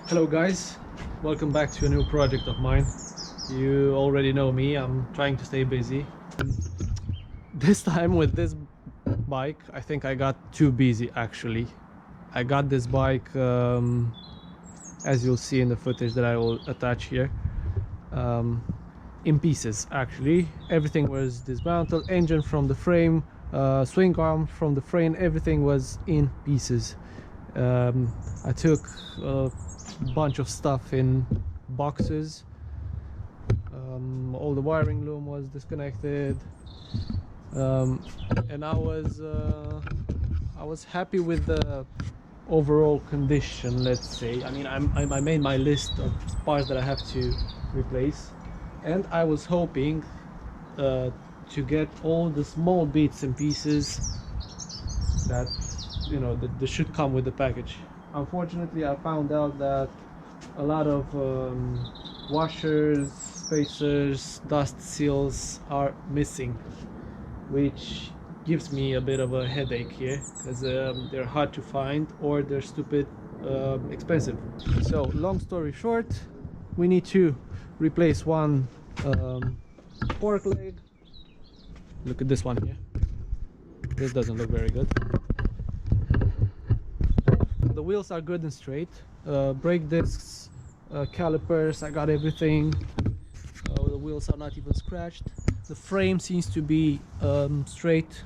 Hello guys, welcome back to a new project of mine. You already know me, I'm trying to stay busy. This time with this bike, I think I got too busy actually. I got this bike, as you'll see in the footage that I will attach here, in pieces actually. Everything was dismantled, engine from the frame, swing arm from the frame, everything was in pieces. I took bunch of stuff in boxes. All the wiring loom was disconnected, and I was happy with the overall condition, let's say. I mean, I made my list of parts that I have to replace, and I was hoping to get all the small bits and pieces that that should come with the package. Unfortunately, I found out that a lot of washers, spacers, dust seals are missing, which gives me a bit of a headache here because they're hard to find or they're stupid expensive. So long story short, we need to replace one fork leg. Look at this one here. This doesn't look very good. The wheels are good and straight. Brake discs, calipers, I got everything. The wheels are not even scratched. The frame seems to be straight.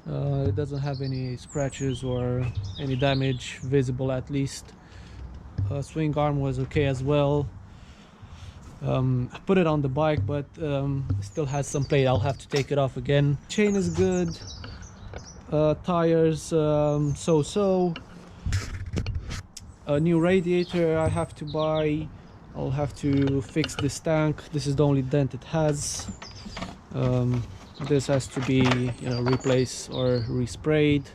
It doesn't have any scratches or any damage visible, at least. Swing arm was okay as well. I put it on the bike, but still has some plate. I'll have to take it off again. Chain is good. Tires so-so. A new radiator I have to buy. I'll have to fix this tank. This is the only dent it has. This has to be replaced or resprayed,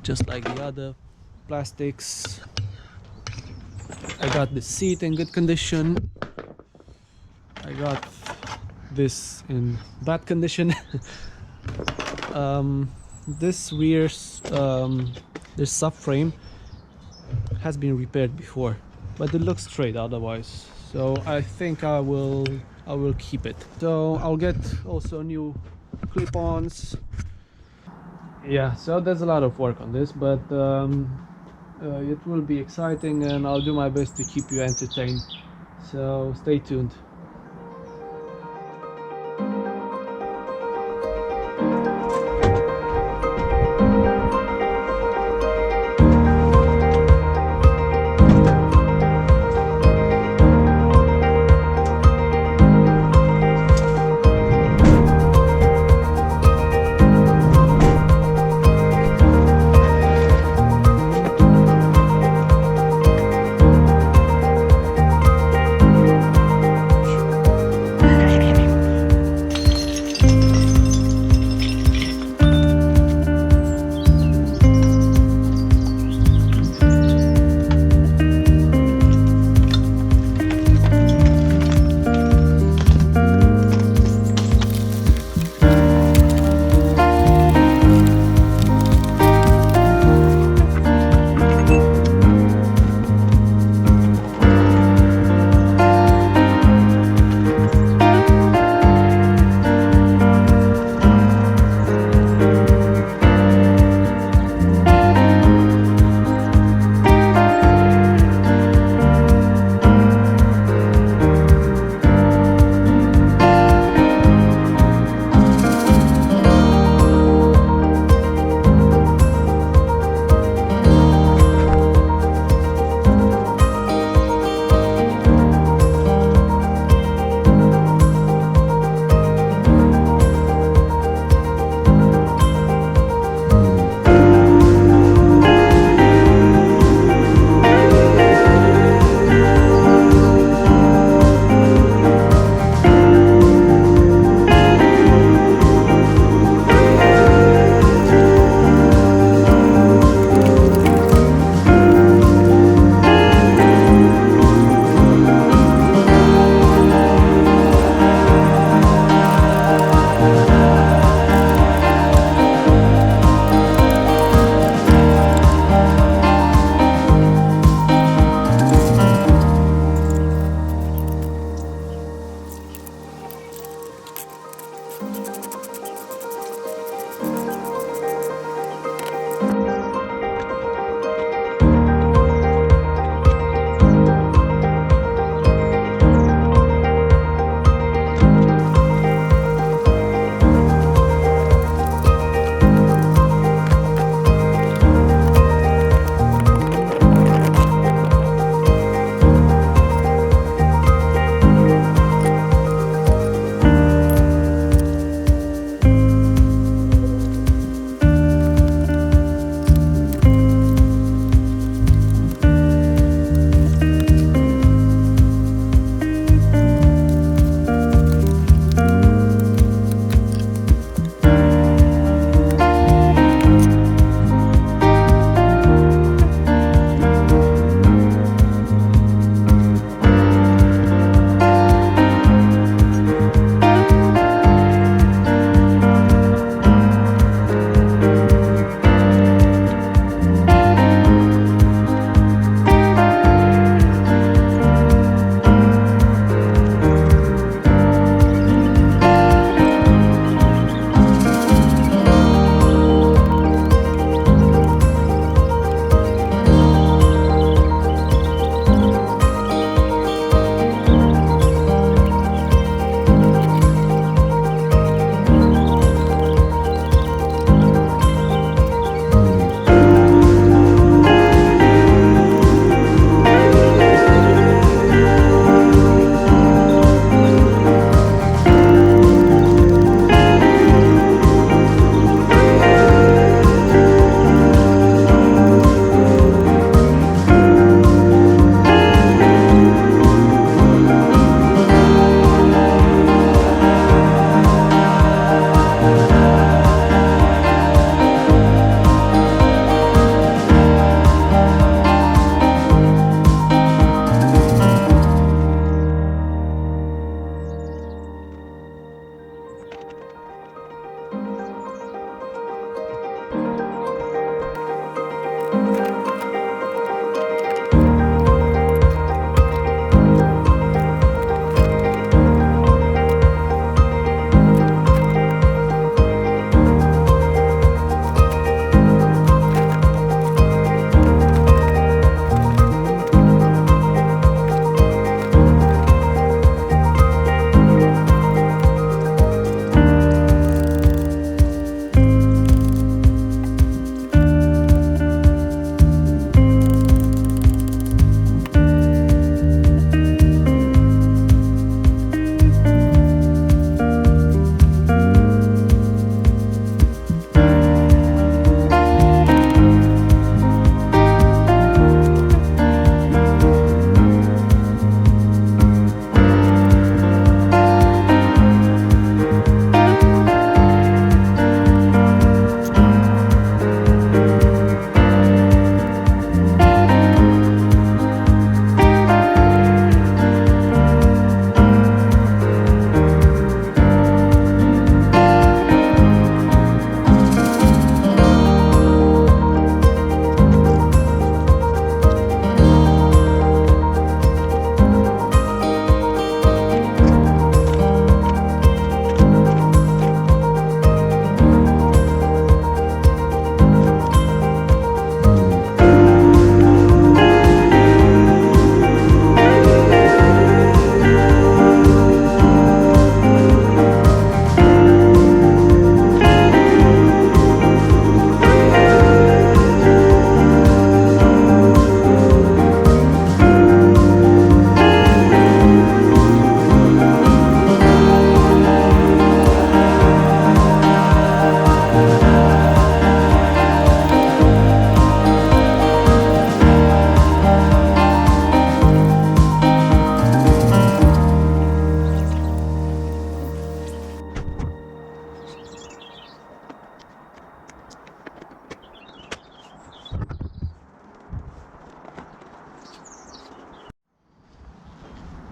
just like the other plastics. I got the seat in good condition. I got this in bad condition. This rear this subframe has been repaired before, but it looks straight otherwise, so I think I will keep it. So I'll get also new clip-ons. Yeah, so there's a lot of work on this, but it will be exciting and I'll do my best to keep you entertained, so stay tuned.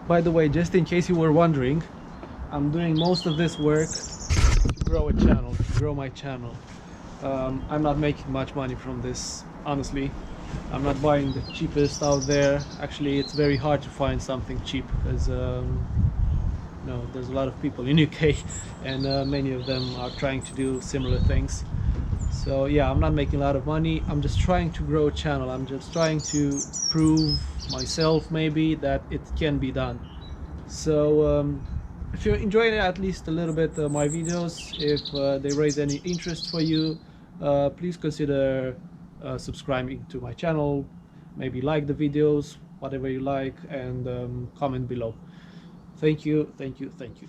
By the way, just in case you were wondering, I'm doing most of this work to grow a channel, to grow my channel. I'm not making much money from this, honestly. I'm not buying the cheapest out there. Actually, it's very hard to find something cheap because there's a lot of people in UK and many of them are trying to do similar things. So yeah, I'm not making a lot of money. I'm just trying to grow a channel. I'm just trying to prove myself maybe that it can be done. So if you're enjoying at least a little bit my videos, if they raise any interest for you, please consider subscribing to my channel, maybe like the videos, whatever you like, and comment below. Thank you, thank you, thank you.